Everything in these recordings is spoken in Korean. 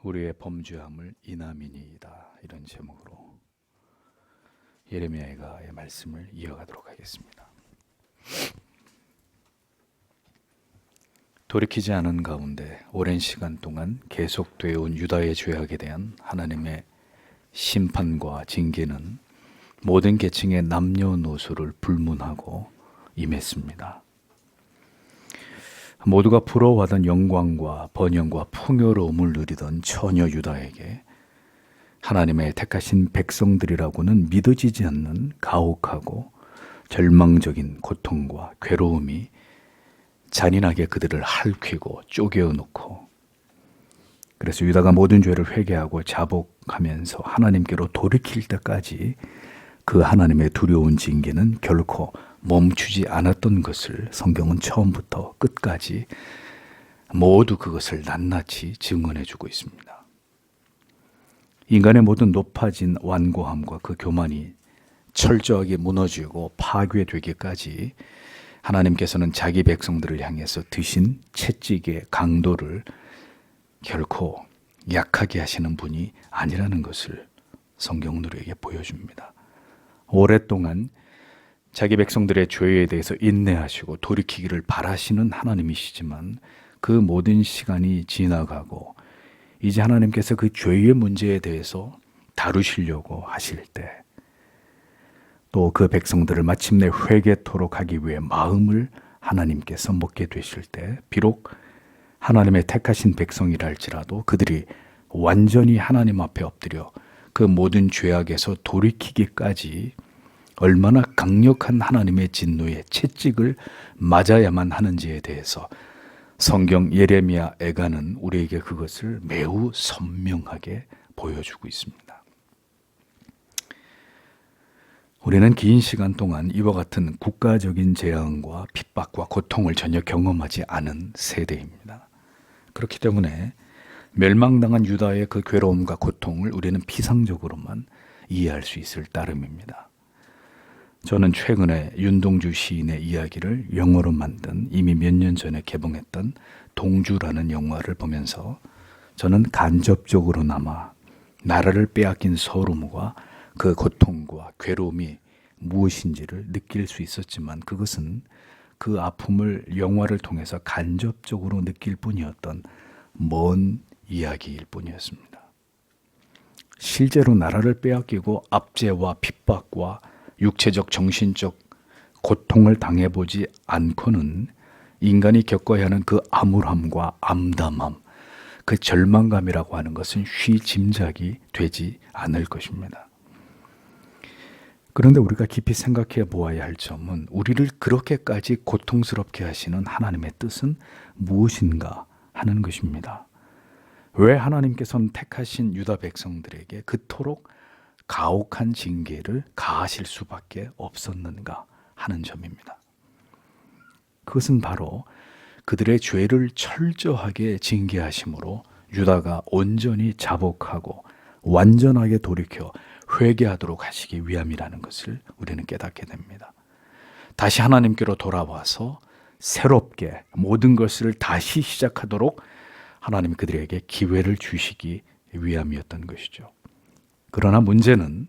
우리의 범죄함을 인함이니이다. 이런 제목으로 예레미야의 말씀을 이어가도록 하겠습니다. 돌이키지 않은 가운데 오랜 시간 동안 계속되어 온 유다의 죄악에 대한 하나님의 심판과 징계는 모든 계층의 남녀노소를 불문하고 임했습니다. 모두가 부러워하던 영광과 번영과 풍요로움을 누리던 처녀 유다에게 하나님의 택하신 백성들이라고는 믿어지지 않는 가혹하고 절망적인 고통과 괴로움이 잔인하게 그들을 핥히고 쪼개어놓고, 그래서 유다가 모든 죄를 회개하고 자복하면서 하나님께로 돌이킬 때까지 그 하나님의 두려운 징계는 결코 멈추지 않았던 것을 성경은 처음부터 끝까지 모두 그것을 낱낱이 증언해주고 있습니다. 인간의 모든 높아진 완고함과 그 교만이 철저하게 무너지고 파괴되기까지 하나님께서는 자기 백성들을 향해서 드신 채찍의 강도를 결코 약하게 하시는 분이 아니라는 것을 성경은 우리에게 보여줍니다. 오랫동안 자기 백성들의 죄에 대해서 인내하시고 돌이키기를 바라시는 하나님이시지만 그 모든 시간이 지나가고 이제 하나님께서 그 죄의 문제에 대해서 다루시려고 하실 때, 또 그 백성들을 마침내 회개토록 하기 위해 마음을 하나님께서 먹게 되실 때, 비록 하나님의 택하신 백성이라 할지라도 그들이 완전히 하나님 앞에 엎드려 그 모든 죄악에서 돌이키기까지 얼마나 강력한 하나님의 진노의 채찍을 맞아야만 하는지에 대해서 성경 예레미야 애가는 우리에게 그것을 매우 선명하게 보여주고 있습니다. 우리는 긴 시간 동안 이와 같은 국가적인 재앙과 핍박과 고통을 전혀 경험하지 않은 세대입니다. 그렇기 때문에 멸망당한 유다의 그 괴로움과 고통을 우리는 피상적으로만 이해할 수 있을 따름입니다. 저는 최근에 윤동주 시인의 이야기를 영어로 만든 이미 몇 년 전에 개봉했던 동주라는 영화를 보면서 저는 간접적으로나마 나라를 빼앗긴 서름과 그 고통과 괴로움이 무엇인지를 느낄 수 있었지만, 그것은 그 아픔을 영화를 통해서 간접적으로 느낄 뿐이었던 먼 이야기일 뿐이었습니다. 실제로 나라를 빼앗기고 압제와 핍박과 육체적, 정신적 고통을 당해보지 않고는 인간이 겪어야 하는 그 암울함과 암담함, 그 절망감이라고 하는 것은 쉬 짐작이 되지 않을 것입니다. 그런데 우리가 깊이 생각해 보아야 할 점은, 우리를 그렇게까지 고통스럽게 하시는 하나님의 뜻은 무엇인가 하는 것입니다. 왜 하나님께서는 택하신 유다 백성들에게 그토록 가혹한 징계를 가하실 수밖에 없었는가 하는 점입니다. 그것은 바로 그들의 죄를 철저하게 징계하심으로 유다가 온전히 자복하고 완전하게 돌이켜 회개하도록 하시기 위함이라는 것을 우리는 깨닫게 됩니다. 다시 하나님께로 돌아와서 새롭게 모든 것을 다시 시작하도록 하나님이 그들에게 기회를 주시기 위함이었던 것이죠. 그러나 문제는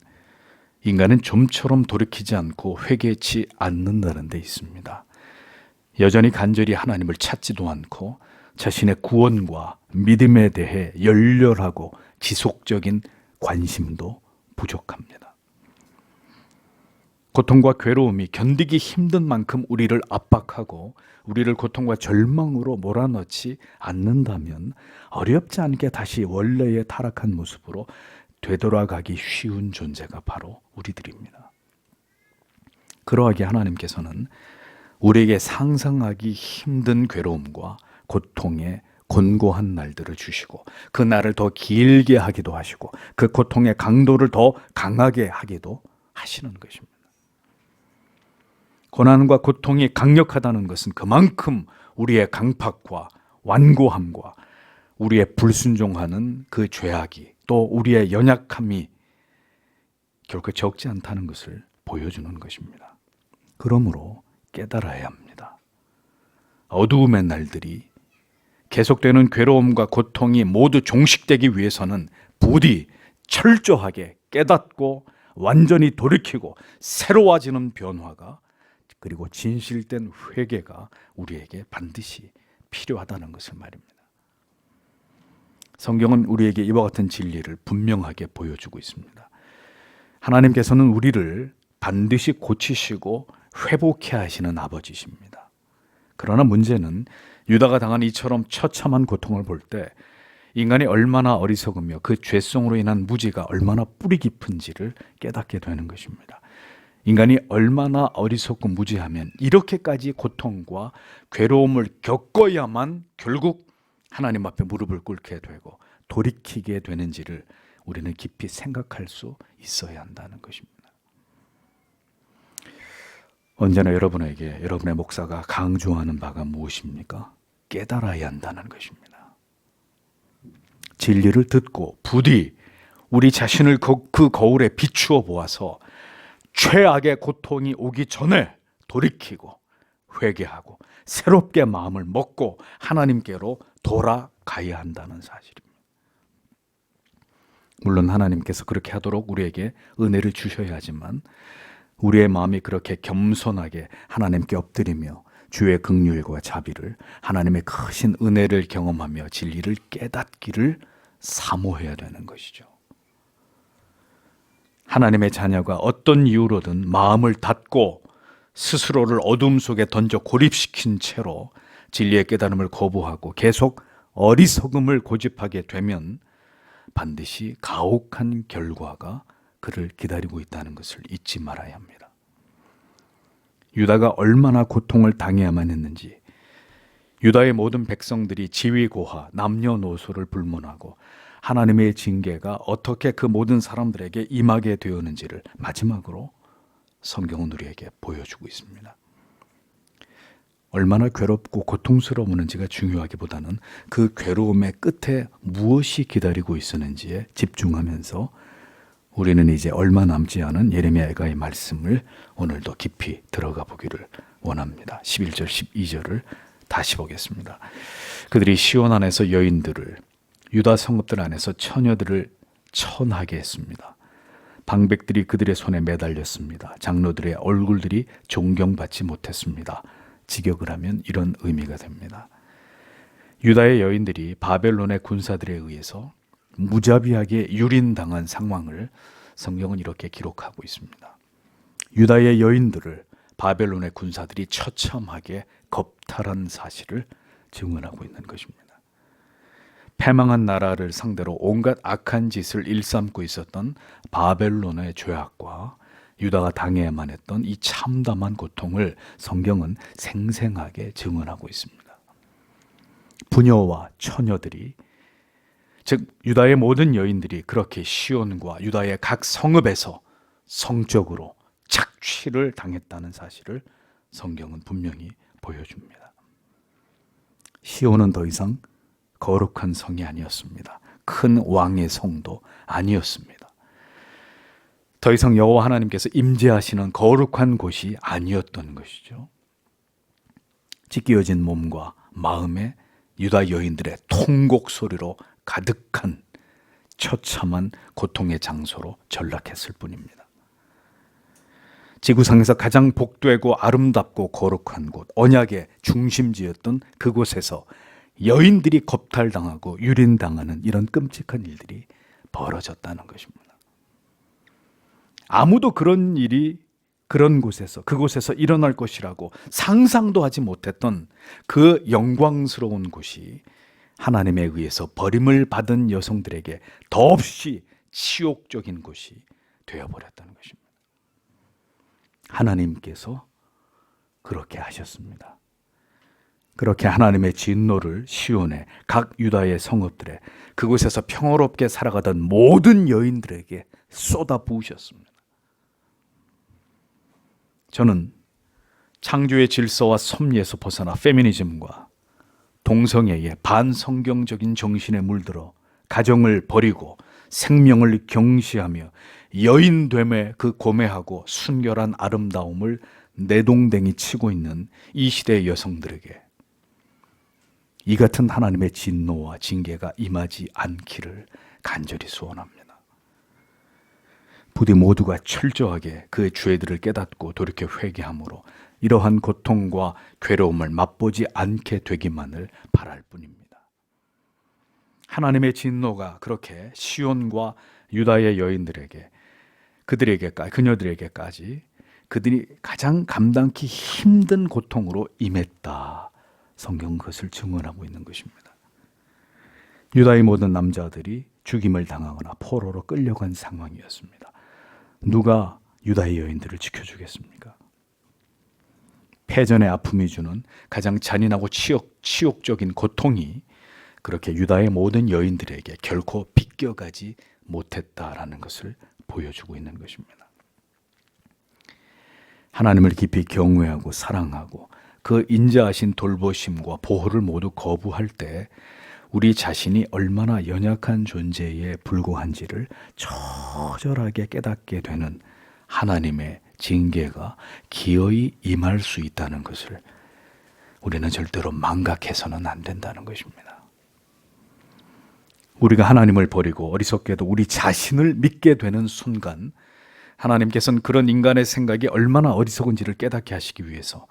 인간은 좀처럼 돌이키지 않고 회개치 않는다는 데 있습니다. 여전히 간절히 하나님을 찾지도 않고 자신의 구원과 믿음에 대해 열렬하고 지속적인 관심도 부족합니다. 고통과 괴로움이 견디기 힘든 만큼 우리를 압박하고 우리를 고통과 절망으로 몰아넣지 않는다면 어렵지 않게 다시 원래의 타락한 모습으로 되돌아가기 쉬운 존재가 바로 우리들입니다. 그러하게 하나님께서는 우리에게 상상하기 힘든 괴로움과 고통의 곤고한 날들을 주시고 그 날을 더 길게 하기도 하시고 그 고통의 강도를 더 강하게 하기도 하시는 것입니다. 고난과 고통이 강력하다는 것은 그만큼 우리의 강팍과 완고함과 우리의 불순종하는 그 죄악이, 또 우리의 연약함이 결코 적지 않다는 것을 보여주는 것입니다. 그러므로 깨달아야 합니다. 어두움의 날들이 계속되는 괴로움과 고통이 모두 종식되기 위해서는 부디 철저하게 깨닫고 완전히 돌이키고 새로워지는 변화가, 그리고 진실된 회개가 우리에게 반드시 필요하다는 것을 말입니다. 성경은 우리에게 이와 같은 진리를 분명하게 보여주고 있습니다. 하나님께서는 우리를 반드시 고치시고 회복해 하시는 아버지십니다. 그러나 문제는 유다가 당한 이처럼 처참한 고통을 볼 때 인간이 얼마나 어리석으며 그 죄성으로 인한 무지가 얼마나 뿌리 깊은지를 깨닫게 되는 것입니다. 인간이 얼마나 어리석고 무지하면 이렇게까지 고통과 괴로움을 겪어야만 결국 하나님 앞에 무릎을 꿇게 되고 돌이키게 되는지를 우리는 깊이 생각할 수 있어야 한다는 것입니다. 언제나 여러분에게 여러분의 목사가 강조하는 바가 무엇입니까? 깨달아야 한다는 것입니다. 진리를 듣고 부디 우리 자신을 그 거울에 비추어 보아서 최악의 고통이 오기 전에 돌이키고 회개하고 새롭게 마음을 먹고 하나님께로 돌아가야 한다는 사실입니다. 물론 하나님께서 그렇게 하도록 우리에게 은혜를 주셔야 하지만 우리의 마음이 그렇게 겸손하게 하나님께 엎드리며 주의 긍휼과 자비를, 하나님의 크신 은혜를 경험하며 진리를 깨닫기를 사모해야 되는 것이죠. 하나님의 자녀가 어떤 이유로든 마음을 닫고 스스로를 어둠 속에 던져 고립시킨 채로 진리의 깨달음을 거부하고 계속 어리석음을 고집하게 되면 반드시 가혹한 결과가 그를 기다리고 있다는 것을 잊지 말아야 합니다. 유다가 얼마나 고통을 당해야만 했는지, 유다의 모든 백성들이 지위고하, 남녀노소를 불문하고 하나님의 징계가 어떻게 그 모든 사람들에게 임하게 되었는지를 마지막으로 성경은 우리에게 보여주고 있습니다. 얼마나 괴롭고 고통스러웠는지가 중요하기보다는 그 괴로움의 끝에 무엇이 기다리고 있었는지에 집중하면서 우리는 이제 얼마 남지 않은 예레미야의 말씀을 오늘도 깊이 들어가 보기를 원합니다. 11절 12절을 다시 보겠습니다. 그들이 시온 안에서 여인들을, 유다 성읍들 안에서 처녀들을 천하게 했습니다. 방백들이 그들의 손에 매달렸습니다. 장로들의 얼굴들이 존경받지 못했습니다. 직역을 하면 이런 의미가 됩니다. 유다의 여인들이 바벨론의 군사들에 의해서 무자비하게 유린당한 상황을 성경은 이렇게 기록하고 있습니다. 유다의 여인들을 바벨론의 군사들이 처참하게 겁탈한 사실을 증언하고 있는 것입니다. 패망한 나라를 상대로 온갖 악한 짓을 일삼고 있었던 바벨론의 죄악과 유다가 당해야만 했던 이 참담한 고통을 성경은 생생하게 증언하고 있습니다. 부녀와 처녀들이, 즉 유다의 모든 여인들이 그렇게 시온과 유다의 각 성읍에서 성적으로 착취를 당했다는 사실을 성경은 분명히 보여줍니다. 시온은 더 이상 거룩한 성이 아니었습니다. 큰 왕의 성도 아니었습니다. 더 이상 여호와 하나님께서 임재하시는 거룩한 곳이 아니었던 것이죠. 찢겨진 몸과 마음에 유다 여인들의 통곡 소리로 가득한 처참한 고통의 장소로 전락했을 뿐입니다. 지구상에서 가장 복되고 아름답고 거룩한 곳, 언약의 중심지였던 그곳에서 여인들이 겁탈당하고 유린당하는 이런 끔찍한 일들이 벌어졌다는 것입니다. 아무도 그런 일이 그런 곳에서, 그곳에서 일어날 것이라고 상상도 하지 못했던 그 영광스러운 곳이 하나님에 의해서 버림을 받은 여성들에게 더없이 치욕적인 곳이 되어버렸다는 것입니다. 하나님께서 그렇게 하셨습니다. 그렇게 하나님의 진노를 시온에, 각 유다의 성읍들에, 그곳에서 평화롭게 살아가던 모든 여인들에게 쏟아부으셨습니다. 저는 창조의 질서와 섭리에서 벗어나 페미니즘과 동성애의 반성경적인 정신에 물들어 가정을 버리고 생명을 경시하며 여인됨에 그 고매하고 순결한 아름다움을 내동댕이 치고 있는 이 시대의 여성들에게 이 같은 하나님의 진노와 징계가 임하지 않기를 간절히 소원합니다. 부디 모두가 철저하게 그의 죄들을 깨닫고 돌이켜 회개함으로 이러한 고통과 괴로움을 맛보지 않게 되기만을 바랄 뿐입니다. 하나님의 진노가 그렇게 시온과 유다의 여인들에게 그녀들에게까지 그들이 가장 감당기 힘든 고통으로 임했다. 성경은 그것을 증언하고 있는 것입니다. 유다의 모든 남자들이 죽임을 당하거나 포로로 끌려간 상황이었습니다. 누가 유다의 여인들을 지켜주겠습니까? 패전의 아픔이 주는 가장 잔인하고 치욕적인 고통이 그렇게 유다의 모든 여인들에게 결코 비껴가지 못했다라는 것을 보여주고 있는 것입니다. 하나님을 깊이 경외하고 사랑하고 그 인자하신 돌보심과 보호를 모두 거부할 때 우리 자신이 얼마나 연약한 존재에 불과한지를 처절하게 깨닫게 되는 하나님의 징계가 기어이 임할 수 있다는 것을 우리는 절대로 망각해서는 안 된다는 것입니다. 우리가 하나님을 버리고 어리석게도 우리 자신을 믿게 되는 순간 하나님께서는 그런 인간의 생각이 얼마나 어리석은지를 깨닫게 하시기 위해서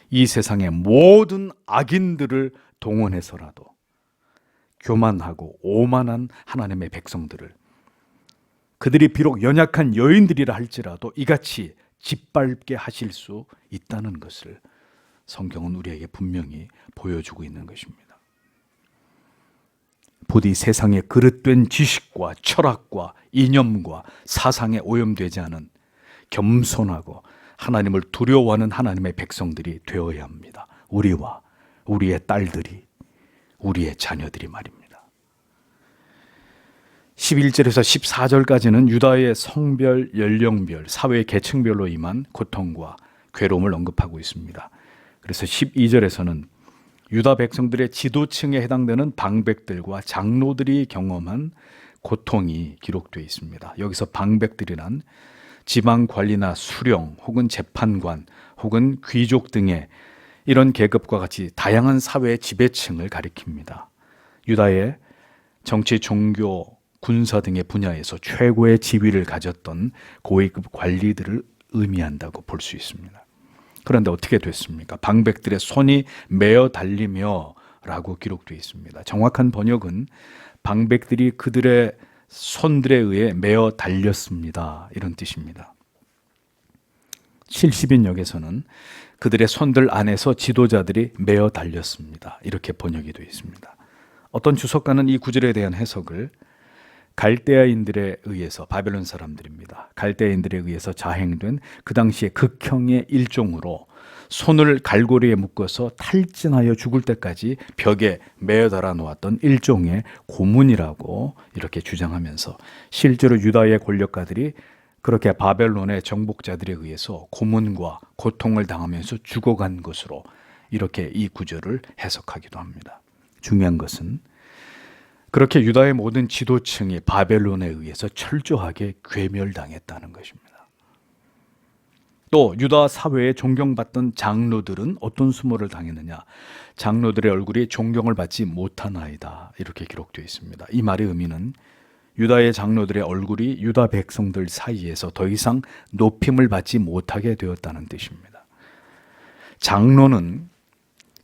이 세상의 모든 악인들을 동원해서라도 교만하고 오만한 하나님의 백성들을 그들이 비록 연약한 여인들이라 할지라도 이같이 짓밟게 하실 수 있다는 것을 성경은 우리에게 분명히 보여주고 있는 것입니다. 부디 세상에 그릇된 지식과 철학과 이념과 사상에 오염되지 않은 겸손하고 하나님을 두려워하는 하나님의 백성들이 되어야 합니다. 우리와 우리의 딸들이, 우리의 자녀들이 말입니다. 11절에서 14절까지는 유다의 성별, 연령별, 사회 계층별로 임한 고통과 괴로움을 언급하고 있습니다. 그래서 12절에서는 유다 백성들의 지도층에 해당되는 방백들과 장로들이 경험한 고통이 기록되어 있습니다. 여기서 방백들이란 지방관리나 수령 혹은 재판관 혹은 귀족 등의 이런 계급과 같이 다양한 사회의 지배층을 가리킵니다. 유다의 정치, 종교, 군사 등의 분야에서 최고의 지위를 가졌던 고위급 관리들을 의미한다고 볼 수 있습니다. 그런데 어떻게 됐습니까? 방백들의 손이 메어 달리며 라고 기록되어 있습니다. 정확한 번역은 방백들이 그들의 손들에 의해 메어 달렸습니다. 이런 뜻입니다. 70인역에서는 그들의 손들 안에서 지도자들이 메어 달렸습니다. 이렇게 번역이 되어 있습니다. 어떤 주석가는 이 구절에 대한 해석을 갈대아인들에 의해서, 바벨론 사람들입니다. 갈대아인들에 의해서 자행된 그 당시의 극형의 일종으로 손을 갈고리에 묶어서 탈진하여 죽을 때까지 벽에 매어 달아 놓았던 일종의 고문이라고 이렇게 주장하면서 실제로 유다의 권력가들이 그렇게 바벨론의 정복자들에 의해서 고문과 고통을 당하면서 죽어간 것으로 이렇게 이 구절을 해석하기도 합니다. 중요한 것은 그렇게 유다의 모든 지도층이 바벨론에 의해서 철저하게 괴멸당했다는 것입니다. 또 유다 사회에 존경받던 장로들은 어떤 수모를 당했느냐? 장로들의 얼굴이 존경을 받지 못하나이다. 이렇게 기록되어 있습니다. 이 말의 의미는 유다의 장로들의 얼굴이 유다 백성들 사이에서 더 이상 높임을 받지 못하게 되었다는 뜻입니다. 장로는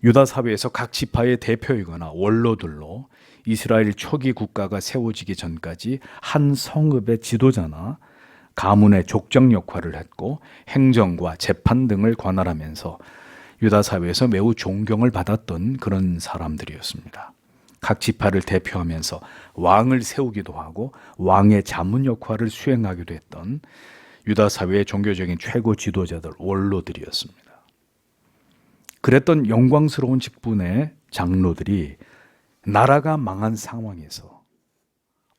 유다 사회에서 각 지파의 대표이거나 원로들로 이스라엘 초기 국가가 세워지기 전까지 한 성읍의 지도자나 가문의 족장 역할을 했고 행정과 재판 등을 관할하면서 유다 사회에서 매우 존경을 받았던 그런 사람들이었습니다. 각 지파를 대표하면서 왕을 세우기도 하고 왕의 자문 역할을 수행하기도 했던 유다 사회의 종교적인 최고 지도자들, 원로들이었습니다. 그랬던 영광스러운 직분의 장로들이 나라가 망한 상황에서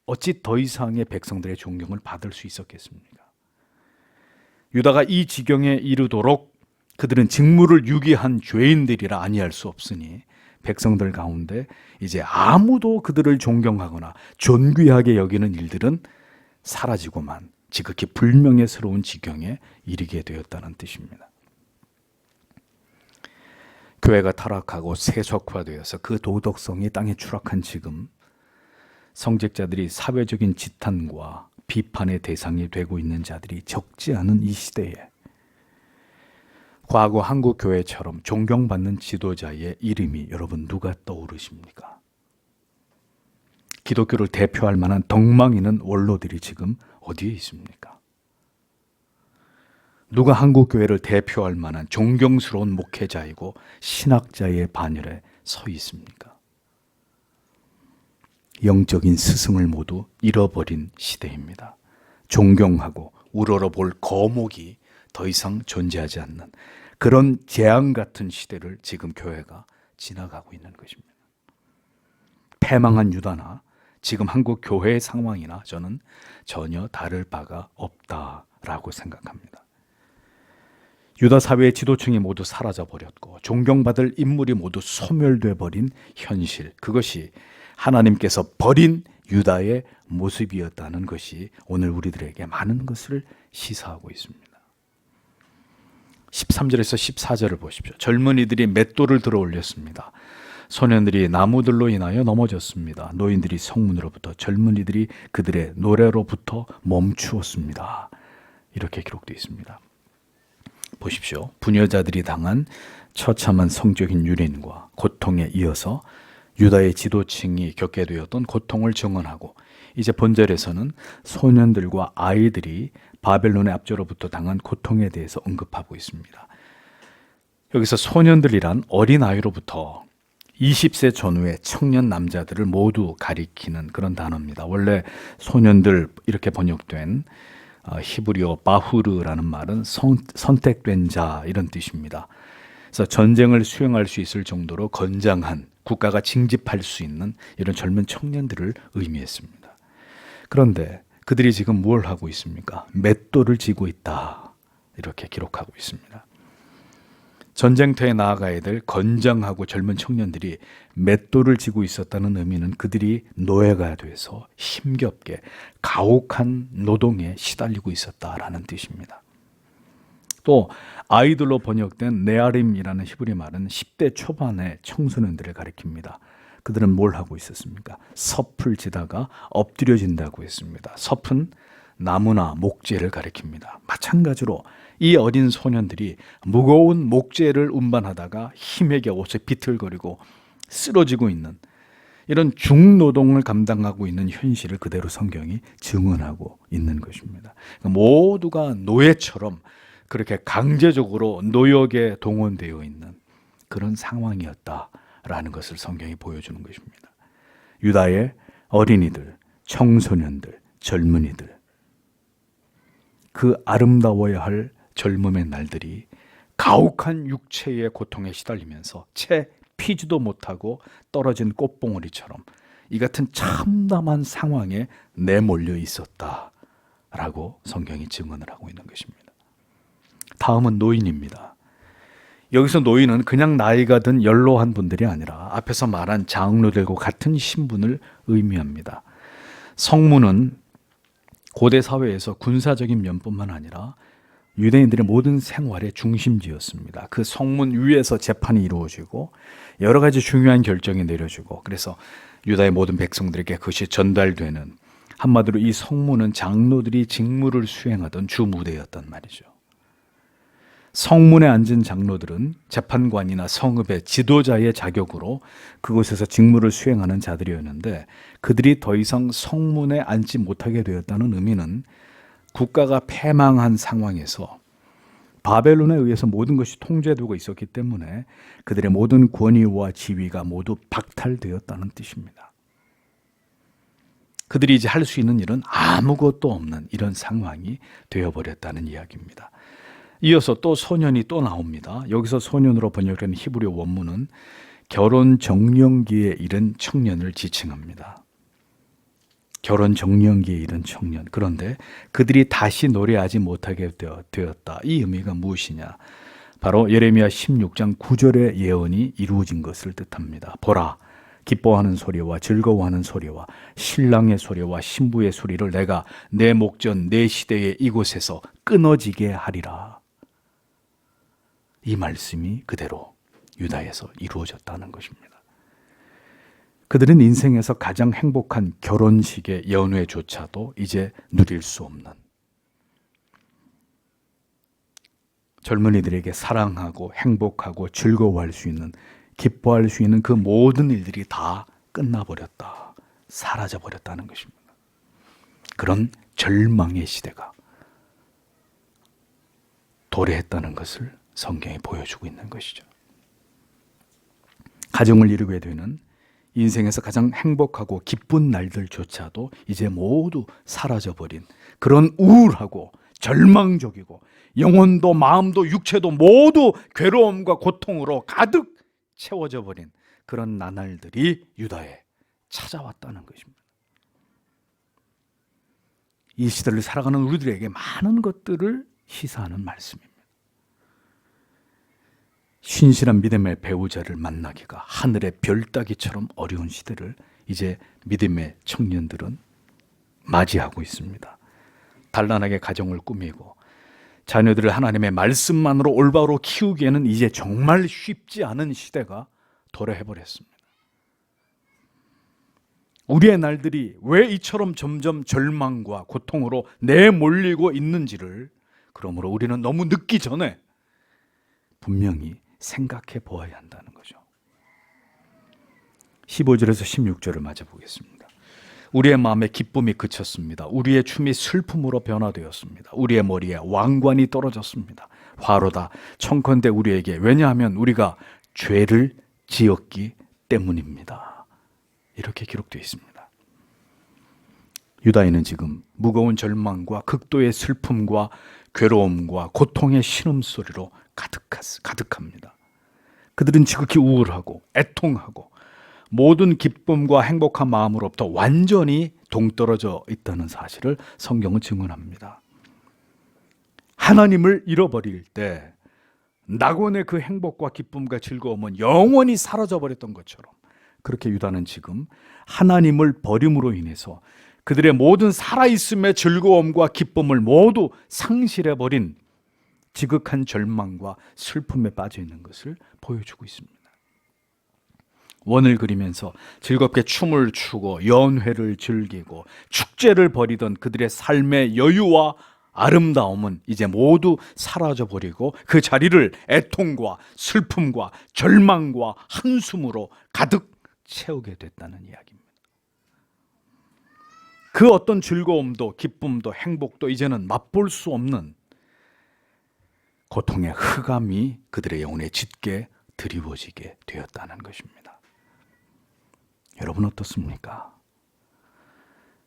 어찌 더 이상의 백성들의 존경을 받을 수 있었겠습니까? 유다가 이 지경에 이르도록 그들은 직무를 유기한 죄인들이라 아니할 수 없으니 백성들 가운데 이제 아무도 그들을 존경하거나 존귀하게 여기는 일들은 사라지고만 지극히 불명예스러운 지경에 이르게 되었다는 뜻입니다. 교회가 타락하고 세속화되어서 그 도덕성이 땅에 추락한 지금 성직자들이 사회적인 지탄과 비판의 대상이 되고 있는 자들이 적지 않은 이 시대에 과거 한국 교회처럼 존경받는 지도자의 이름이 여러분 누가 떠오르십니까? 기독교를 대표할 만한 덕망 있는 원로들이 지금 어디에 있습니까? 누가 한국 교회를 대표할 만한 존경스러운 목회자이고 신학자의 반열에 서 있습니까? 영적인 스승을 모두 잃어버린 시대입니다. 존경하고 우러러볼 거목이 더 이상 존재하지 않는 그런 재앙 같은 시대를 지금 교회가 지나가고 있는 것입니다. 패망한 유다나 지금 한국 교회의 상황이나 저는 전혀 다를 바가 없다라고 생각합니다. 유다 사회의 지도층이 모두 사라져버렸고 존경받을 인물이 모두 소멸돼 버린 현실, 그것이 하나님께서 버린 유다의 모습이었다는 것이 오늘 우리들에게 많은 것을 시사하고 있습니다. 13절에서 14절을 보십시오. 젊은이들이 맷돌을 들어 올렸습니다. 소년들이 나무들로 인하여 넘어졌습니다. 노인들이 성문으로부터, 젊은이들이 그들의 노래로부터 멈추었습니다. 이렇게 기록되어 있습니다. 보십시오. 부녀자들이 당한 처참한 성적인 유린과 고통에 이어서 유다의 지도층이 겪게 되었던 고통을 증언하고, 이제 본절에서는 소년들과 아이들이 바벨론의 압제로부터 당한 고통에 대해서 언급하고 있습니다. 여기서 소년들이란 어린아이로부터 20세 전후의 청년 남자들을 모두 가리키는 그런 단어입니다. 원래 소년들 이렇게 번역된 히브리어 바후르라는 말은 선택된 자 이런 뜻입니다. 그래서 전쟁을 수행할 수 있을 정도로 건장한, 국가가 징집할 수 있는 이런 젊은 청년들을 의미했습니다. 그런데 그들이 지금 뭘 하고 있습니까? 맷돌을 쥐고 있다 이렇게 기록하고 있습니다. 전쟁터에 나아가야 될 건장하고 젊은 청년들이 맷돌을 쥐고 있었다는 의미는 그들이 노예가 돼서 힘겹게 가혹한 노동에 시달리고 있었다라는 뜻입니다. 또 아이들로 번역된 네아림이라는 히브리 말은 10대 초반의 청소년들을 가리킵니다. 그들은 뭘 하고 있었습니까? 섭을 지다가 엎드려진다고 했습니다. 섭은 나무나 목재를 가리킵니다. 마찬가지로 이 어린 소년들이 무거운 목재를 운반하다가 힘에 겨워서 비틀거리고 쓰러지고 있는 이런 중노동을 감당하고 있는 현실을 그대로 성경이 증언하고 있는 것입니다. 모두가 노예처럼 그렇게 강제적으로 노역에 동원되어 있는 그런 상황이었다라는 것을 성경이 보여주는 것입니다. 유다의 어린이들, 청소년들, 젊은이들, 그 아름다워야 할 젊음의 날들이 가혹한 육체의 고통에 시달리면서 채 피지도 못하고 떨어진 꽃봉오리처럼 이 같은 참담한 상황에 내몰려 있었다라고 성경이 증언을 하고 있는 것입니다. 다음은 노인입니다. 여기서 노인은 그냥 나이가 든 연로한 분들이 아니라 앞에서 말한 장로들과 같은 신분을 의미합니다. 성문은 고대 사회에서 군사적인 면뿐만 아니라 유대인들의 모든 생활의 중심지였습니다. 그 성문 위에서 재판이 이루어지고 여러 가지 중요한 결정이 내려지고, 그래서 유다의 모든 백성들에게 그것이 전달되는, 한마디로 이 성문은 장로들이 직무를 수행하던 주 무대였단 말이죠. 성문에 앉은 장로들은 재판관이나 성읍의 지도자의 자격으로 그곳에서 직무를 수행하는 자들이었는데, 그들이 더 이상 성문에 앉지 못하게 되었다는 의미는 국가가 패망한 상황에서 바벨론에 의해서 모든 것이 통제되고 있었기 때문에 그들의 모든 권위와 지위가 모두 박탈되었다는 뜻입니다. 그들이 이제 할 수 있는 일은 아무것도 없는 이런 상황이 되어버렸다는 이야기입니다. 이어서 또 소년이 또 나옵니다. 여기서 소년으로 번역된 히브리 원문은 결혼 정년기에 이른 청년을 지칭합니다. 결혼 정년기에 이른 청년. 그런데 그들이 다시 노래하지 못하게 되었다. 이 의미가 무엇이냐? 바로 예레미야 16장 9절의 예언이 이루어진 것을 뜻합니다. 보라, 기뻐하는 소리와 즐거워하는 소리와 신랑의 소리와 신부의 소리를 내가 내 목전 내 시대의 이곳에서 끊어지게 하리라. 이 말씀이 그대로 유다에서 이루어졌다는 것입니다. 그들은 인생에서 가장 행복한 결혼식의 연회조차도 이제 누릴 수 없는, 젊은이들에게 사랑하고 행복하고 즐거워할 수 있는, 기뻐할 수 있는 그 모든 일들이 다 끝나버렸다, 사라져버렸다는 것입니다. 그런 절망의 시대가 도래했다는 것을 성경이 보여주고 있는 것이죠. 가정을 이루게 되는 인생에서 가장 행복하고 기쁜 날들조차도 이제 모두 사라져버린, 그런 우울하고 절망적이고 영혼도 마음도 육체도 모두 괴로움과 고통으로 가득 채워져 버린 그런 나날들이 유다에 찾아왔다는 것입니다. 이 시대를 살아가는 우리들에게 많은 것들을 시사하는 말씀입니다. 신실한 믿음의 배우자를 만나기가 하늘의 별 따기처럼 어려운 시대를 이제 믿음의 청년들은 맞이하고 있습니다. 단란하게 가정을 꾸미고 자녀들을 하나님의 말씀만으로 올바로 키우기에는 이제 정말 쉽지 않은 시대가 도래해버렸습니다. 우리의 날들이 왜 이처럼 점점 절망과 고통으로 내몰리고 있는지를, 그러므로 우리는 너무 늦기 전에 분명히 생각해 보아야 한다는 거죠. 15절에서 16절을 맞아 보겠습니다. 우리의 마음에 기쁨이 그쳤습니다. 우리의 춤이 슬픔으로 변화되었습니다. 우리의 머리에 왕관이 떨어졌습니다. 화로다 청컨대 우리에게, 왜냐하면 우리가 죄를 지었기 때문입니다. 이렇게 기록되어 있습니다. 유다인은 지금 무거운 절망과 극도의 슬픔과 괴로움과 고통의 신음소리로 가득합니다. 그들은 지극히 우울하고 애통하고 모든 기쁨과 행복한 마음으로부터 완전히 동떨어져 있다는 사실을 성경은 증언합니다. 하나님을 잃어버릴 때 낙원의 그 행복과 기쁨과 즐거움은 영원히 사라져버렸던 것처럼, 그렇게 유다는 지금 하나님을 버림으로 인해서 그들의 모든 살아있음의 즐거움과 기쁨을 모두 상실해버린 지극한 절망과 슬픔에 빠져 있는 것을 보여주고 있습니다. 원을 그리면서 즐겁게 춤을 추고 연회를 즐기고 축제를 벌이던 그들의 삶의 여유와 아름다움은 이제 모두 사라져버리고 그 자리를 애통과 슬픔과 절망과 한숨으로 가득 채우게 됐다는 이야기입니다. 그 어떤 즐거움도 기쁨도 행복도 이제는 맛볼 수 없는 고통의 흑암이 그들의 영혼에 짙게 드리워지게 되었다는 것입니다. 여러분 어떻습니까?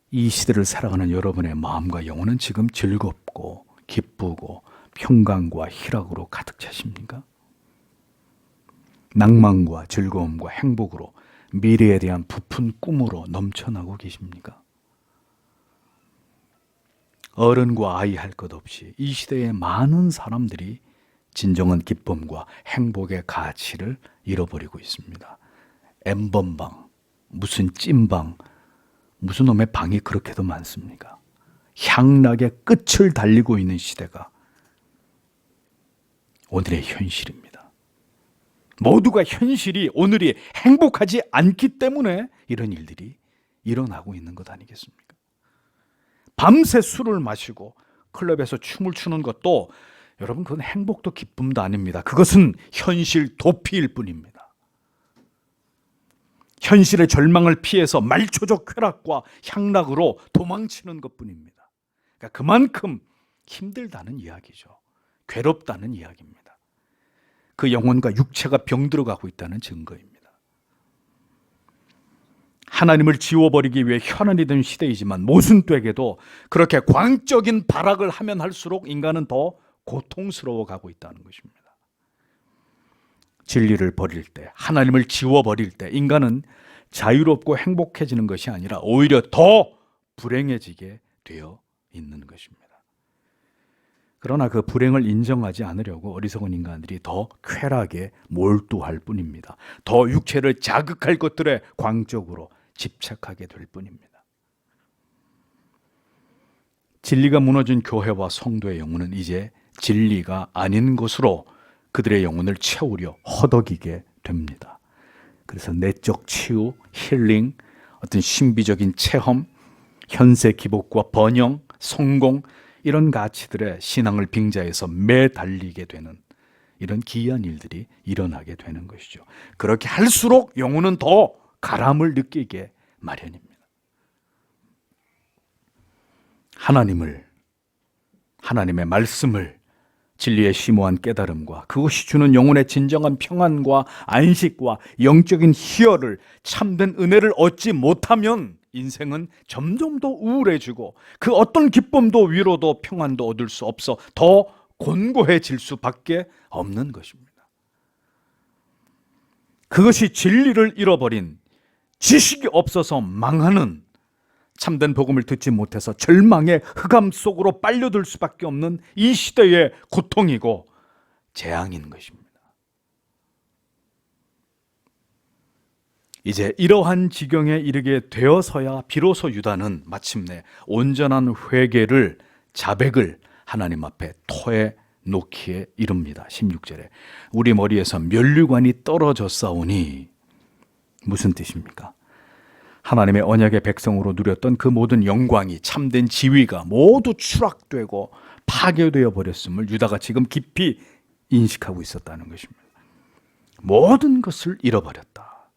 이 시대를 살아가는 여러분의 마음과 영혼은 지금 즐겁고 기쁘고 평강과 희락으로 가득 차십니까? 낭만과 즐거움과 행복으로, 미래에 대한 부푼 꿈으로 넘쳐나고 계십니까? 어른과 아이 할 것 없이 이 시대의 많은 사람들이 진정한 기쁨과 행복의 가치를 잃어버리고 있습니다. 엠번방, 무슨 찐방, 무슨 놈의 방이 그렇게도 많습니까? 향락의 끝을 달리고 있는 시대가 오늘의 현실입니다. 모두가 현실이, 오늘이 행복하지 않기 때문에 이런 일들이 일어나고 있는 것 아니겠습니까? 밤새 술을 마시고 클럽에서 춤을 추는 것도, 여러분, 그건 행복도 기쁨도 아닙니다. 그것은 현실 도피일 뿐입니다. 현실의 절망을 피해서 말초적 쾌락과 향락으로 도망치는 것뿐입니다. 그러니까 그만큼 힘들다는 이야기죠. 괴롭다는 이야기입니다. 그 영혼과 육체가 병들어가고 있다는 증거입니다. 하나님을 지워버리기 위해 현안이 된 시대이지만 모순되게도 그렇게 광적인 발악을 하면 할수록 인간은 더 고통스러워 가고 있다는 것입니다. 진리를 버릴 때, 하나님을 지워버릴 때 인간은 자유롭고 행복해지는 것이 아니라 오히려 더 불행해지게 되어 있는 것입니다. 그러나 그 불행을 인정하지 않으려고 어리석은 인간들이 더 쾌락에 몰두할 뿐입니다. 더 육체를 자극할 것들에 광적으로 집착하게 될 뿐입니다. 진리가 무너진 교회와 성도의 영혼은 이제 진리가 아닌 것으로 그들의 영혼을 채우려 허덕이게 됩니다. 그래서 내적 치유, 힐링, 어떤 신비적인 체험, 현세 기복과 번영, 성공, 이런 가치들의 신앙을 빙자해서 매달리게 되는 이런 기이한 일들이 일어나게 되는 것이죠. 그렇게 할수록 영혼은 더 가람을 느끼게 마련입니다. 하나님의 말씀을, 진리의 심오한 깨달음과 그것이 주는 영혼의 진정한 평안과 안식과 영적인 희열을, 참된 은혜를 얻지 못하면 인생은 점점 더 우울해지고 그 어떤 기쁨도 위로도 평안도 얻을 수 없어 더 곤고해질 수밖에 없는 것입니다. 그것이 진리를 잃어버린, 지식이 없어서 망하는, 참된 복음을 듣지 못해서 절망의 흑암 속으로 빨려들 수밖에 없는 이 시대의 고통이고 재앙인 것입니다. 이제 이러한 지경에 이르게 되어서야 비로소 유다는 마침내 온전한 회개를, 자백을 하나님 앞에 토해 놓기에 이릅니다. 16절에 우리 머리에서 면류관이 떨어졌사오니, 무슨 뜻입니까? 하나님의 언약의 백성으로 누렸던 그 모든 영광이, 참된 지위가 모두 추락되고 파괴되어 버렸음을 유다가 지금 깊이 인식하고 있었다는 것입니다. 모든 것을 잃어버렸다.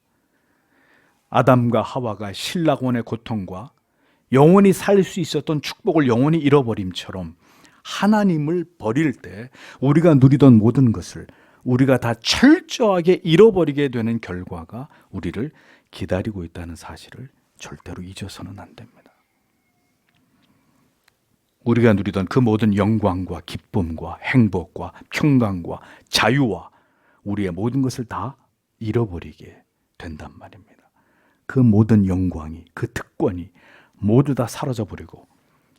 아담과 하와가 신라곤의 고통과 영원히 살 수 있었던 축복을 영원히 잃어버림처럼 하나님을 버릴 때 우리가 누리던 모든 것을 우리가 다 철저하게 잃어버리게 되는 결과가 우리를 기다리고 있다는 사실을 절대로 잊어서는 안 됩니다. 우리가 누리던 그 모든 영광과 기쁨과 행복과 평강과 자유와 우리의 모든 것을 다 잃어버리게 된단 말입니다. 그 모든 영광이, 그 특권이 모두 다 사라져버리고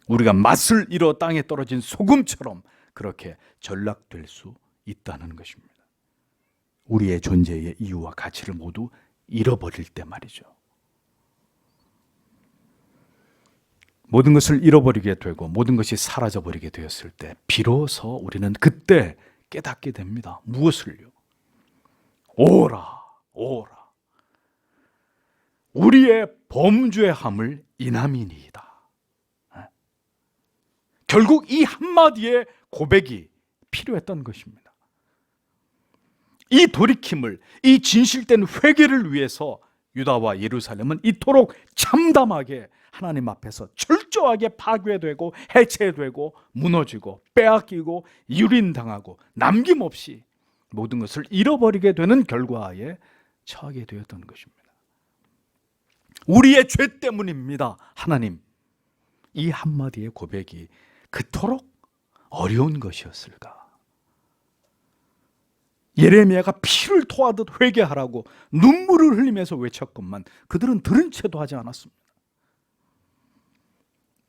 우리가 맛을 잃어 땅에 떨어진 소금처럼 그렇게 전락될 수 있다는 것입니다. 우리의 존재의 이유와 가치를 모두 잃어버릴 때 말이죠. 모든 것을 잃어버리게 되고 모든 것이 사라져버리게 되었을 때 비로소 우리는 그때 깨닫게 됩니다. 무엇을요? 오라, 오라. 우리의 범죄함을 인함이니이다. 결국 이 한마디의 고백이 필요했던 것입니다. 이 돌이킴을, 이 진실된 회개를 위해서 유다와 예루살렘은 이토록 참담하게 하나님 앞에서 철저하게 파괴되고 해체되고 무너지고 빼앗기고 유린당하고 남김없이 모든 것을 잃어버리게 되는 결과에 처하게 되었던 것입니다. 우리의 죄 때문입니다. 하나님, 이 한마디의 고백이 그토록 어려운 것이었을까? 예레미야가 피를 토하듯 회개하라고 눈물을 흘리면서 외쳤건만 그들은 들은 채도 하지 않았습니다.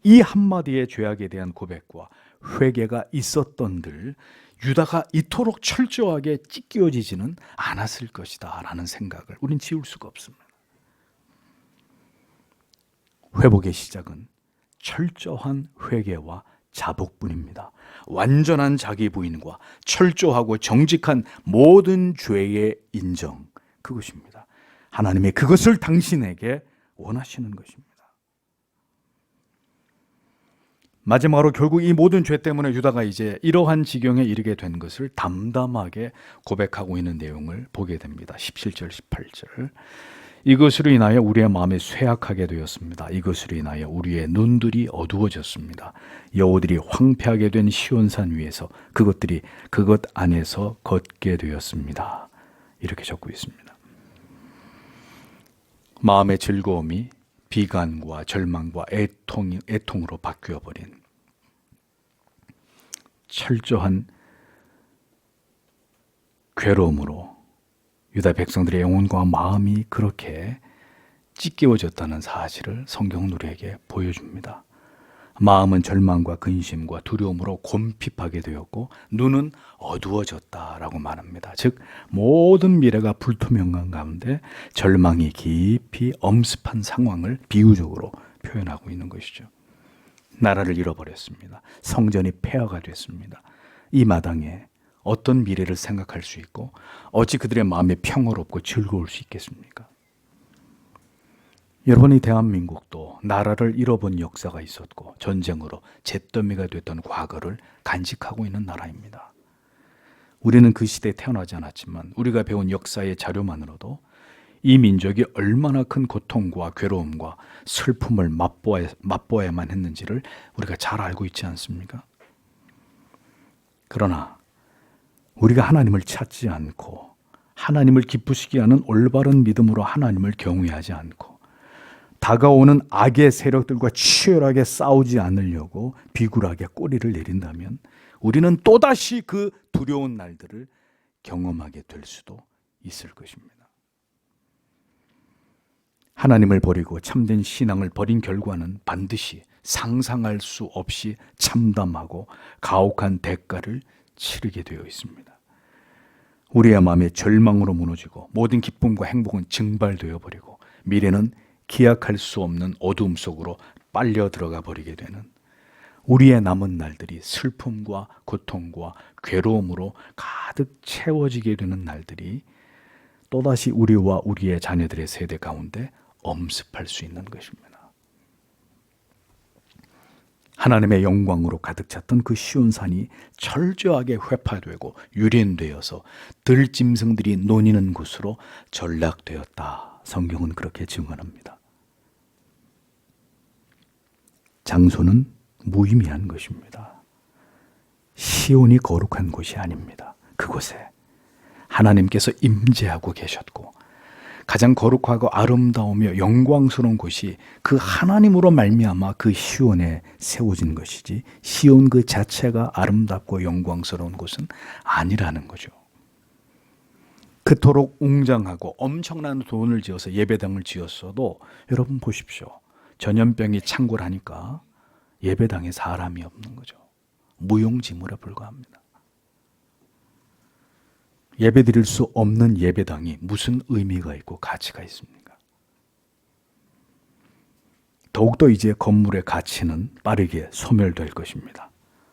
이 한마디의 죄악에 대한 고백과 회개가 있었던들 유다가 이토록 철저하게 찢겨지지는 않았을 것이다 라는 생각을 우린 지울 수가 없습니다. 회복의 시작은 철저한 회개와 자복뿐입니다. 완전한 자기 부인과 철저하고 정직한 모든 죄의 인정, 그것입니다. 하나님의 그것을 당신에게 원하시는 것입니다. 마지막으로 결국 이 모든 죄 때문에 유다가 이제 이러한 지경에 이르게 된 것을 담담하게 고백하고 있는 내용을 보게 됩니다. 17절, 18절. 이것으로 인하여 우리의 마음이 쇠약하게 되었습니다. 이것으로 인하여 우리의 눈들이 어두워졌습니다. 여우들이 황폐하게 된 시온산 위에서 그것들이 그것 안에서 걷게 되었습니다. 이렇게 적고 있습니다. 마음의 즐거움이 비관과 절망과 애통으로 바뀌어버린 철저한 괴로움으로 유다 백성들의 영혼과 마음이 그렇게 찢겨졌다는 사실을 성경은 우리에게 보여줍니다. 마음은 절망과 근심과 두려움으로 곰핍하게 되었고 눈은 어두워졌다라고 말합니다. 즉 모든 미래가 불투명한 가운데 절망이 깊이 엄습한 상황을 비유적으로 표현하고 있는 것이죠. 나라를 잃어버렸습니다. 성전이 폐허가 됐습니다. 이 마당에 어떤 미래를 생각할 수 있고 어찌 그들의 마음이 평화롭고 즐거울 수 있겠습니까? 여러분이 대한민국도 나라를 잃어본 역사가 있었고 전쟁으로 잿더미가 됐던 과거를 간직하고 있는 나라입니다. 우리는 그 시대에 태어나지 않았지만 우리가 배운 역사의 자료만으로도 이 민족이 얼마나 큰 고통과 괴로움과 슬픔을 맛보아야만 했는지를 우리가 잘 알고 있지 않습니까? 그러나 우리가 하나님을 찾지 않고 하나님을 기쁘시게 하는 올바른 믿음으로 하나님을 경외하지 않고 다가오는 악의 세력들과 치열하게 싸우지 않으려고 비굴하게 꼬리를 내린다면 우리는 또다시 그 두려운 날들을 경험하게 될 수도 있을 것입니다. 하나님을 버리고 참된 신앙을 버린 결과는 반드시 상상할 수 없이 참담하고 가혹한 대가를 치르게 되어 있습니다. 우리의 마음이 절망으로 무너지고 모든 기쁨과 행복은 증발되어 버리고 미래는 기약할 수 없는 어두움 속으로 빨려 들어가 버리게 되는 우리의 남은 날들이 슬픔과 고통과 괴로움으로 가득 채워지게 되는 날들이 또다시 우리와 우리의 자녀들의 세대 가운데 엄습할 수 있는 것입니다. 하나님의 영광으로 가득 찼던 그 시온산이 철저하게 회파되고 유린되어서 들짐승들이 노니는 곳으로 전락되었다. 성경은 그렇게 증언합니다. 장소는 무의미한 것입니다. 시온이 거룩한 곳이 아닙니다. 그곳에 하나님께서 임재하고 계셨고 가장 거룩하고 아름다우며 영광스러운 곳이 그 하나님으로 말미암아 그 시온에 세워진 것이지 시온 그 자체가 아름답고 영광스러운 곳은 아니라는 거죠. 그토록 웅장하고 엄청난 돈을 지어서 예배당을 지었어도 여러분 보십시오. 전염병이 창궐하니까 예배당에 사람이 없는 거죠. 무용지물에 불과합니다. 예배드릴 수 없는 예배당이 무슨 의미가 있고 가치가 있습니까? 더욱더 이제 건물의 가치는 빠르게 소멸될 것입니다.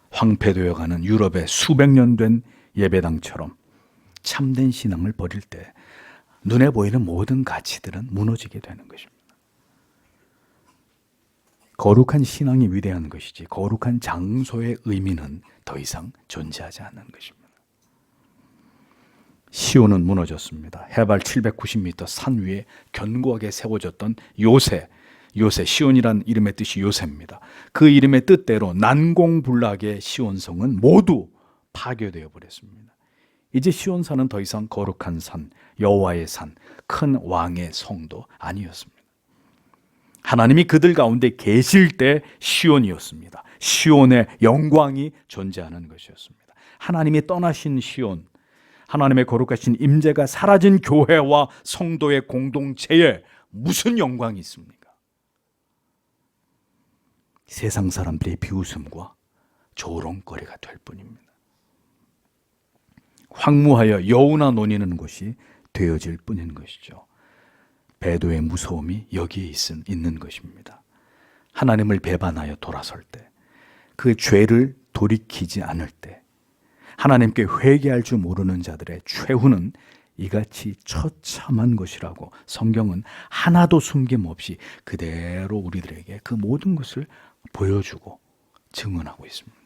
황폐되어가는 유럽의 수백 년 된 예배당처럼 참된 신앙을 버릴 때 눈에 보이는 모든 가치들은 무너지게 되는 것입니다. 거룩한 신앙이 위대한 것이지 거룩한 장소의 의미는 더 이상 존재하지 않는 것입니다. 시온은 무너졌습니다. 해발 790m 산 위에 견고하게 세워졌던 요새 시온이란 이름의 뜻이 요새입니다. 그 이름의 뜻대로 난공불락의 시온성은 모두 파괴되어 버렸습니다. 이제 시온산은 더 이상 거룩한 산, 여호와의 산, 큰 왕의 성도 아니었습니다. 하나님이 그들 가운데 계실 때 시온이었습니다. 시온의 영광이 존재하는 것이었습니다. 하나님이 떠나신 시온, 하나님의 거룩하신 임재가 사라진 교회와 성도의 공동체에 무슨 영광이 있습니까? 세상 사람들의 비웃음과 조롱거리가 될 뿐입니다. 황무하여 여우나 노니는 곳이 되어질 뿐인 것이죠. 배도의 무서움이 여기에 있는 것입니다. 하나님을 배반하여 돌아설 때, 그 죄를 돌이키지 않을 때 하나님께 회개할 줄 모르는 자들의 최후는 이같이 처참한 것이라고 성경은 하나도 숨김없이 그대로 우리들에게 그 모든 것을 보여주고 증언하고 있습니다.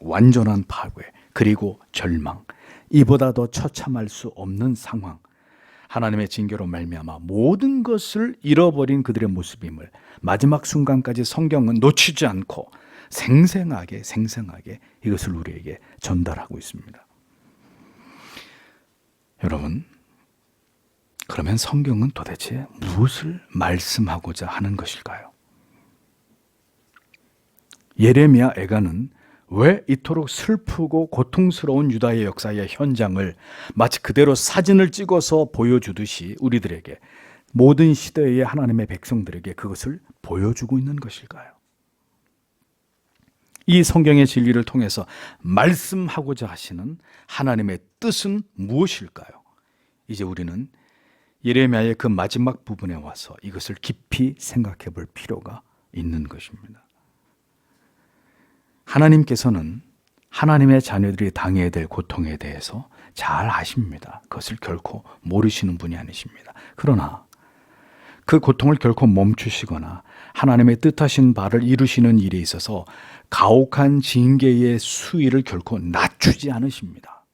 완전한 파괴 그리고 절망, 이보다 더 처참할 수 없는 상황, 하나님의 징계로 말미암아 모든 것을 잃어버린 그들의 모습임을 마지막 순간까지 성경은 놓치지 않고 생생하게 이것을 우리에게 전달하고 있습니다. 여러분, 그러면 성경은 도대체 무엇을 말씀하고자 하는 것일까요? 예레미야 애가는 왜 이토록 슬프고 고통스러운 유다의 역사의 현장을 마치 그대로 사진을 찍어서 보여주듯이 우리들에게 모든 시대의 하나님의 백성들에게 그것을 보여주고 있는 것일까요? 이 성경의 진리를 통해서 말씀하고자 하시는 하나님의 뜻은 무엇일까요? 이제 우리는 예레미야의 그 마지막 부분에 와서 이것을 깊이 생각해 볼 필요가 있는 것입니다. 하나님께서는 하나님의 자녀들이 당해야 될 고통에 대해서 잘 아십니다. 그것을 결코 모르시는 분이 아니십니다. 그러나 그 고통을 결코 멈추시거나 하나님의 뜻하신 바를 이루시는 일에 있어서 가혹한 징계의 수위를 결코 낮추지 않으십니다.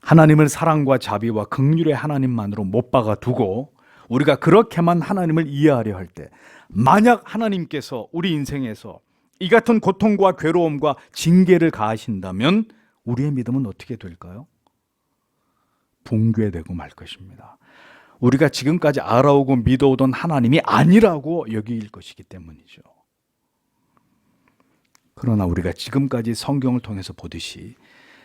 하나님을 사랑과 자비와 긍휼의 하나님만으로 못 박아 두고 우리가 그렇게만 하나님을 이해하려 할 때, 만약 하나님께서 우리 인생에서 이 같은 고통과 괴로움과 징계를 가하신다면 우리의 믿음은 어떻게 될까요? 붕괴되고 말 것입니다. 우리가 지금까지 알아오고 믿어오던 하나님이 아니라고 여길 것이기 때문이죠. 그러나 우리가 지금까지 성경을 통해서 보듯이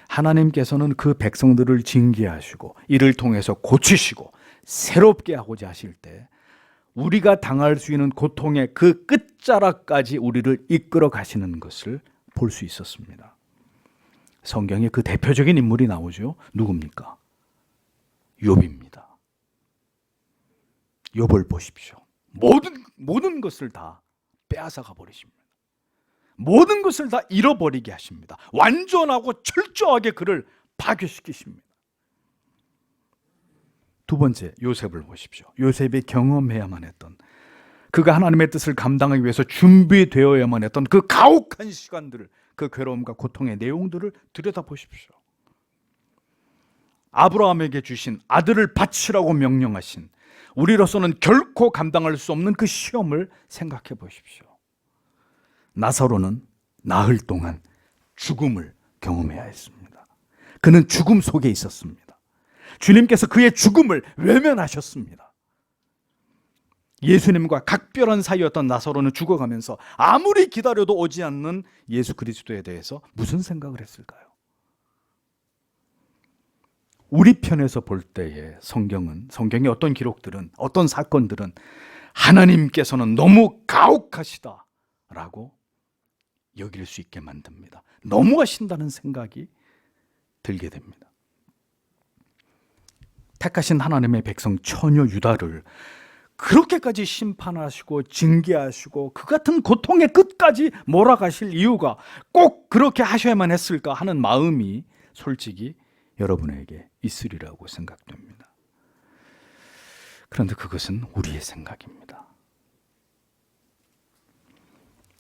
하나님께서는 그 백성들을 징계하시고 이를 통해서 고치시고 새롭게 하고자 하실 때 우리가 당할 수 있는 고통의 그 끝자락까지 우리를 이끌어 가시는 것을 볼 수 있었습니다. 성경에 그 대표적인 인물이 나오죠. 누굽니까? 욥입니다. 욥을 보십시오. 모든 것을 다 빼앗아가 버리십니다. 모든 것을 다 잃어버리게 하십니다. 완전하고 철저하게 그를 파괴시키십니다. 두 번째, 요셉을 보십시오. 요셉이 경험해야만 했던, 그가 하나님의 뜻을 감당하기 위해서 준비되어야만 했던 그 가혹한 시간들을, 그 괴로움과 고통의 내용들을 들여다보십시오. 아브라함에게 주신 아들을 바치라고 명령하신, 우리로서는 결코 감당할 수 없는 그 시험을 생각해 보십시오. 나사로는 나흘 동안 죽음을 경험해야 했습니다. 그는 죽음 속에 있었습니다. 주님께서 그의 죽음을 외면하셨습니다. 예수님과 각별한 사이였던 나사로는 죽어가면서 아무리 기다려도 오지 않는 예수 그리스도에 대해서 무슨 생각을 했을까요? 우리 편에서 볼 때에 성경의 어떤 기록들은, 어떤 사건들은 하나님께서는 너무 가혹하시다라고 여길 수 있게 만듭니다. 너무하신다는 생각이 들게 됩니다. 택하신 하나님의 백성 처녀 유다를 그렇게까지 심판하시고 징계하시고 그 같은 고통의 끝까지 몰아가실 이유가 꼭 그렇게 하셔야만 했을까 하는 마음이 솔직히 여러분에게 있으리라고 생각됩니다. 그런데 그것은 우리의 생각입니다.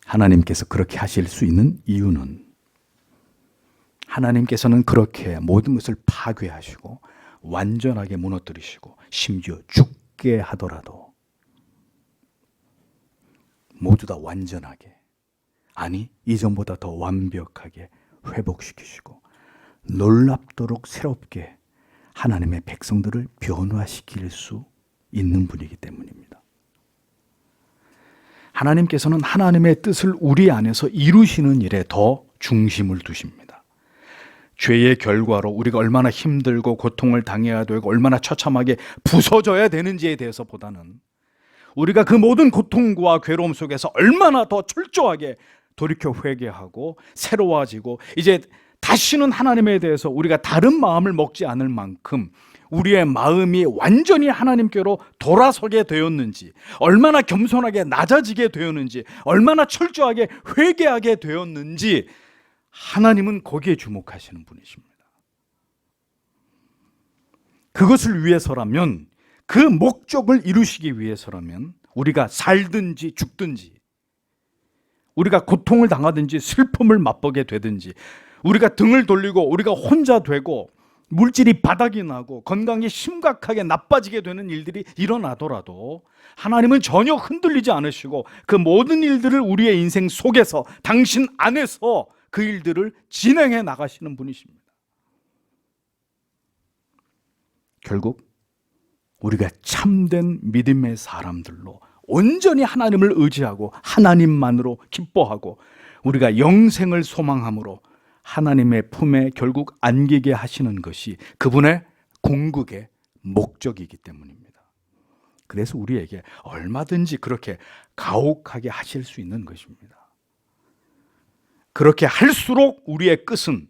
하나님께서 그렇게 하실 수 있는 이유는, 하나님께서는 그렇게 모든 것을 파괴하시고 완전하게 무너뜨리시고 심지어 죽게 하더라도 모두 다 완전하게, 아니 이전보다 더 완벽하게 회복시키시고 놀랍도록 새롭게 하나님의 백성들을 변화시킬 수 있는 분이기 때문입니다. 하나님께서는 하나님의 뜻을 우리 안에서 이루시는 일에 더 중심을 두십니다. 죄의 결과로 우리가 얼마나 힘들고 고통을 당해야 되고 얼마나 처참하게 부서져야 되는지에 대해서 보다는 우리가 그 모든 고통과 괴로움 속에서 얼마나 더 철저하게 돌이켜 회개하고 새로워지고 이제 다시는 하나님에 대해서 우리가 다른 마음을 먹지 않을 만큼 우리의 마음이 완전히 하나님께로 돌아서게 되었는지, 얼마나 겸손하게 낮아지게 되었는지, 얼마나 철저하게 회개하게 되었는지 하나님은 거기에 주목하시는 분이십니다. 그것을 위해서라면, 그 목적을 이루시기 위해서라면 우리가 살든지 죽든지, 우리가 고통을 당하든지 슬픔을 맛보게 되든지, 우리가 등을 돌리고 우리가 혼자 되고 물질이 바닥이 나고 건강이 심각하게 나빠지게 되는 일들이 일어나더라도 하나님은 전혀 흔들리지 않으시고 그 모든 일들을 우리의 인생 속에서, 당신 안에서 그 일들을 진행해 나가시는 분이십니다. 결국 우리가 참된 믿음의 사람들로 온전히 하나님을 의지하고 하나님만으로 기뻐하고 우리가 영생을 소망함으로 하나님의 품에 결국 안기게 하시는 것이 그분의 궁극의 목적이기 때문입니다. 그래서 우리에게 얼마든지 그렇게 가혹하게 하실 수 있는 것입니다. 그렇게 할수록 우리의 끝은,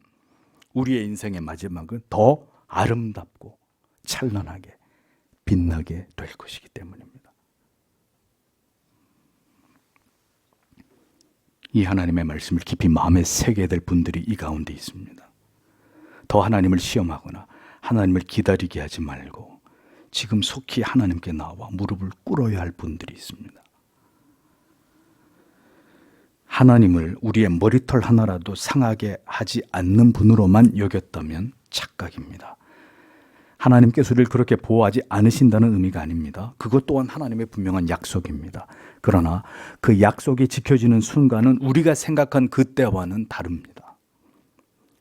우리의 인생의 마지막은 더 아름답고 찬란하게 빛나게 될 것이기 때문입니다. 이 하나님의 말씀을 깊이 마음에 새겨야 될 분들이 이 가운데 있습니다. 더 하나님을 시험하거나 하나님을 기다리게 하지 말고 지금 속히 하나님께 나와 무릎을 꿇어야 할 분들이 있습니다. 하나님을 우리의 머리털 하나라도 상하게 하지 않는 분으로만 여겼다면 착각입니다. 하나님께서 우리를 그렇게 보호하지 않으신다는 의미가 아닙니다. 그것 또한 하나님의 분명한 약속입니다. 그러나 그 약속이 지켜지는 순간은 우리가 생각한 그때와는 다릅니다.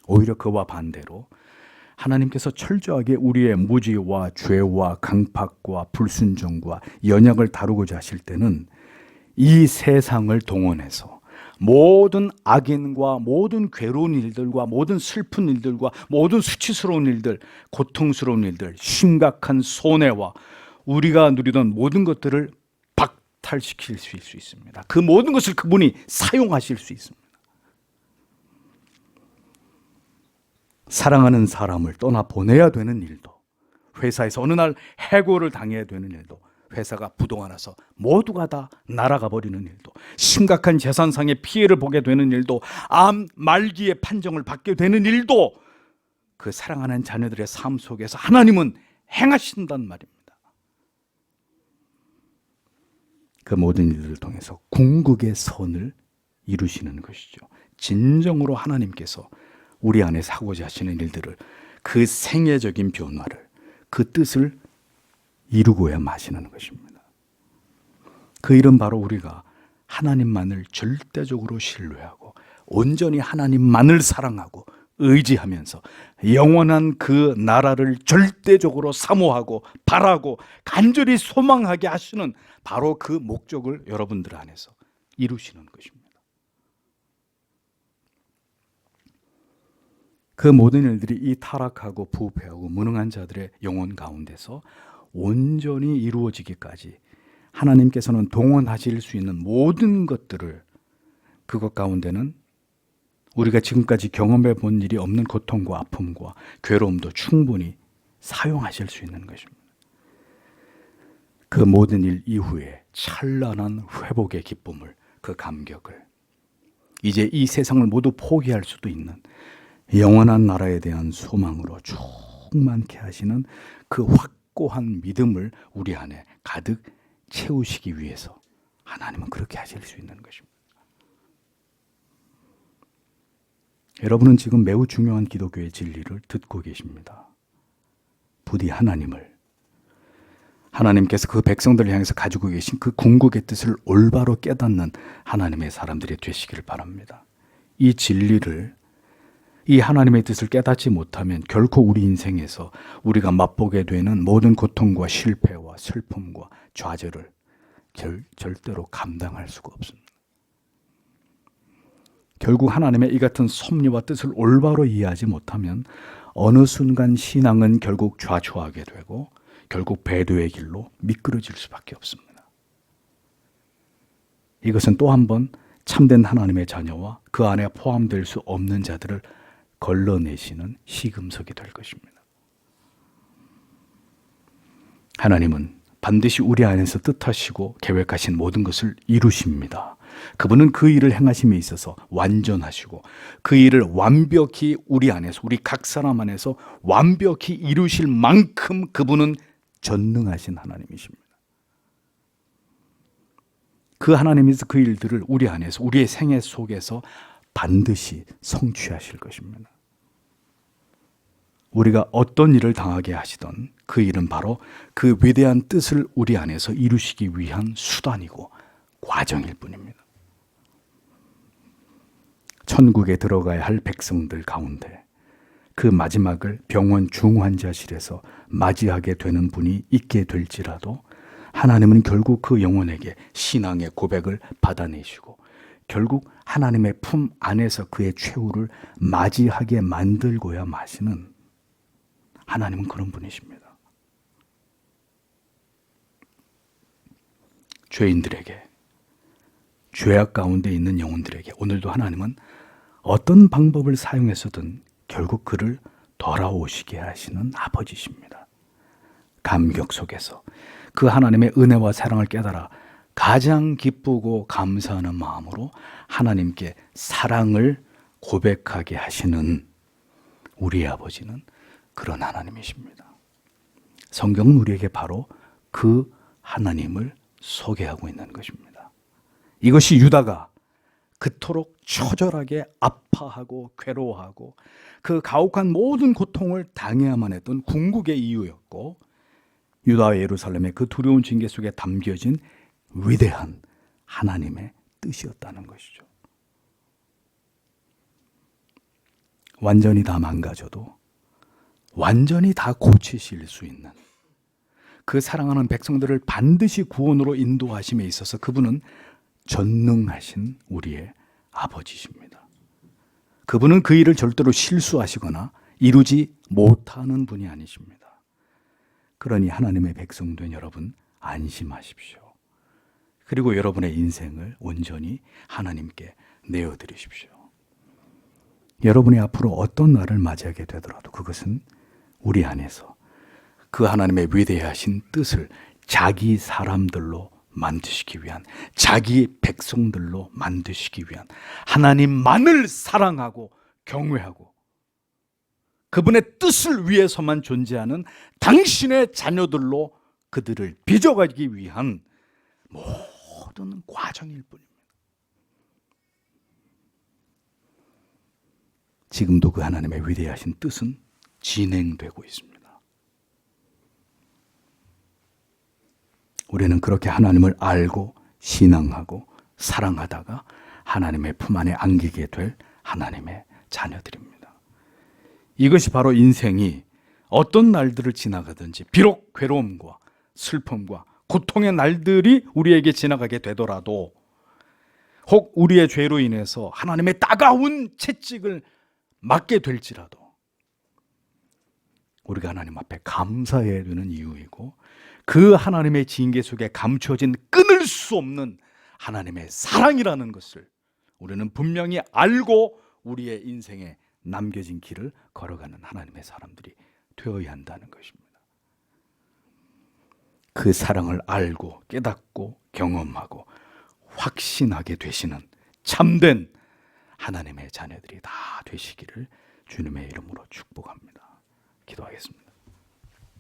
오히려 그와 반대로 하나님께서 철저하게 우리의 무지와 죄와 강팍과 불순종과 연약을 다루고자 하실 때는 이 세상을 동원해서 모든 악인과 모든 괴로운 일들과 모든 슬픈 일들과 모든 수치스러운 일들, 고통스러운 일들, 심각한 손해와 우리가 누리던 모든 것들을 박탈시킬 수 있습니다. 그 모든 것을 그분이 사용하실 수 있습니다. 사랑하는 사람을 떠나 보내야 되는 일도, 회사에서 어느 날 해고를 당해야 되는 일도, 회사가 부도가 나서 모두가 다 날아가 버리는 일도, 심각한 재산상의 피해를 보게 되는 일도, 암 말기의 판정을 받게 되는 일도 그 사랑하는 자녀들의 삶 속에서 하나님은 행하신단 말입니다. 그 모든 일들을 통해서 궁극의 선을 이루시는 것이죠. 진정으로 하나님께서 우리 안에서 하고자 하시는 일들을, 그 생애적인 변화를, 그 뜻을 이루고야 마시는 것입니다. 그 일은 바로 우리가 하나님만을 절대적으로 신뢰하고 온전히 하나님만을 사랑하고 의지하면서 영원한 그 나라를 절대적으로 사모하고 바라고 간절히 소망하게 하시는 바로 그 목적을 여러분들 안에서 이루시는 것입니다. 그 모든 일들이 이 타락하고 부패하고 무능한 자들의 영혼 가운데서 온전히 이루어지기까지 하나님께서는 동원하실 수 있는 모든 것들을, 그것 가운데는 우리가 지금까지 경험해 본 일이 없는 고통과 아픔과 괴로움도 충분히 사용하실 수 있는 것입니다. 그 모든 일 이후에 찬란한 회복의 기쁨을, 그 감격을, 이제 이 세상을 모두 포기할 수도 있는 영원한 나라에 대한 소망으로 충만케 하시는 그 확고한 믿음을 우리 안에 가득 채우시기 위해서 하나님은 그렇게 하실 수 있는 것입니다. 여러분은 지금 매우 중요한 기독교의 진리를 듣고 계십니다. 부디 하나님께서 그 백성들을 향해서 가지고 계신 그 궁극의 뜻을 올바로 깨닫는 하나님의 사람들이 되시기를 바랍니다. 이 진리를, 이 하나님의 뜻을 깨닫지 못하면 결코 우리 인생에서 우리가 맛보게 되는 모든 고통과 실패와 슬픔과 좌절을 절대로 감당할 수가 없습니다. 결국 하나님의 이 같은 섭리와 뜻을 올바로 이해하지 못하면 어느 순간 신앙은 결국 좌초하게 되고 결국 배도의 길로 미끄러질 수밖에 없습니다. 이것은 또 한 번 참된 하나님의 자녀와 그 안에 포함될 수 없는 자들을 걸러내시는 시금석이 될 것입니다. 하나님은 반드시 우리 안에서 뜻하시고 계획하신 모든 것을 이루십니다. 그분은 그 일을 행하심에 있어서 완전하시고 그 일을 완벽히 우리 안에서, 우리 각 사람 안에서 완벽히 이루실 만큼 그분은 전능하신 하나님이십니다. 그 하나님께서 그 일들을 우리 안에서, 우리의 생애 속에서 반드시 성취하실 것입니다. 우리가 어떤 일을 당하게 하시던 그 일은 바로 그 위대한 뜻을 우리 안에서 이루시기 위한 수단이고 과정일 뿐입니다. 천국에 들어가야 할 백성들 가운데 그 마지막을 병원 중환자실에서 맞이하게 되는 분이 있게 될지라도 하나님은 결국 그 영혼에게 신앙의 고백을 받아내시고 결국 하나님의 품 안에서 그의 최후를 맞이하게 만들고야 마시는 하나님은 그런 분이십니다. 죄인들에게, 죄악 가운데 있는 영혼들에게 오늘도 하나님은 어떤 방법을 사용해서든 결국 그를 돌아오시게 하시는 아버지십니다. 감격 속에서 그 하나님의 은혜와 사랑을 깨달아 가장 기쁘고 감사하는 마음으로 하나님께 사랑을 고백하게 하시는 우리의 아버지는 그런 하나님이십니다. 성경은 우리에게 바로 그 하나님을 소개하고 있는 것입니다. 이것이 유다가 그토록 처절하게 아파하고 괴로워하고 그 가혹한 모든 고통을 당해야만 했던 궁극의 이유였고, 유다와 예루살렘의 그 두려운 징계 속에 담겨진 위대한 하나님의 뜻이었다는 것이죠. 완전히 다 망가져도 완전히 다 고치실 수 있는 그 사랑하는 백성들을 반드시 구원으로 인도하심에 있어서 그분은 전능하신 우리의 아버지십니다. 그분은 그 일을 절대로 실수하시거나 이루지 못하는 분이 아니십니다. 그러니 하나님의 백성 된 여러분, 안심하십시오. 그리고 여러분의 인생을 온전히 하나님께 내어드리십시오. 여러분이 앞으로 어떤 날을 맞이하게 되더라도 그것은 우리 안에서 그 하나님의 위대하신 뜻을 자기 사람들로 만드시기 위한, 자기 백성들로 만드시기 위한, 하나님만을 사랑하고 경외하고 그분의 뜻을 위해서만 존재하는 당신의 자녀들로 그들을 빚어가기 위한 모든 과정일 뿐입니다. 지금도 그 하나님의 위대하신 뜻은 진행되고 있습니다. 우리는 그렇게 하나님을 알고 신앙하고 사랑하다가 하나님의 품 안에 안기게 될 하나님의 자녀들입니다. 이것이 바로 인생이 어떤 날들을 지나가든지, 비록 괴로움과 슬픔과 고통의 날들이 우리에게 지나가게 되더라도, 혹 우리의 죄로 인해서 하나님의 따가운 채찍을 맞게 될지라도 우리가 하나님 앞에 감사해야 되는 이유이고, 그 하나님의 징계 속에 감춰진 끊을 수 없는 하나님의 사랑이라는 것을 우리는 분명히 알고 우리의 인생에 남겨진 길을 걸어가는 하나님의 사람들이 되어야 한다는 것입니다. 그 사랑을 알고 깨닫고 경험하고 확신하게 되시는 참된 하나님의 자녀들이 다 되시기를 주님의 이름으로 축복합니다. 기도하겠습니다.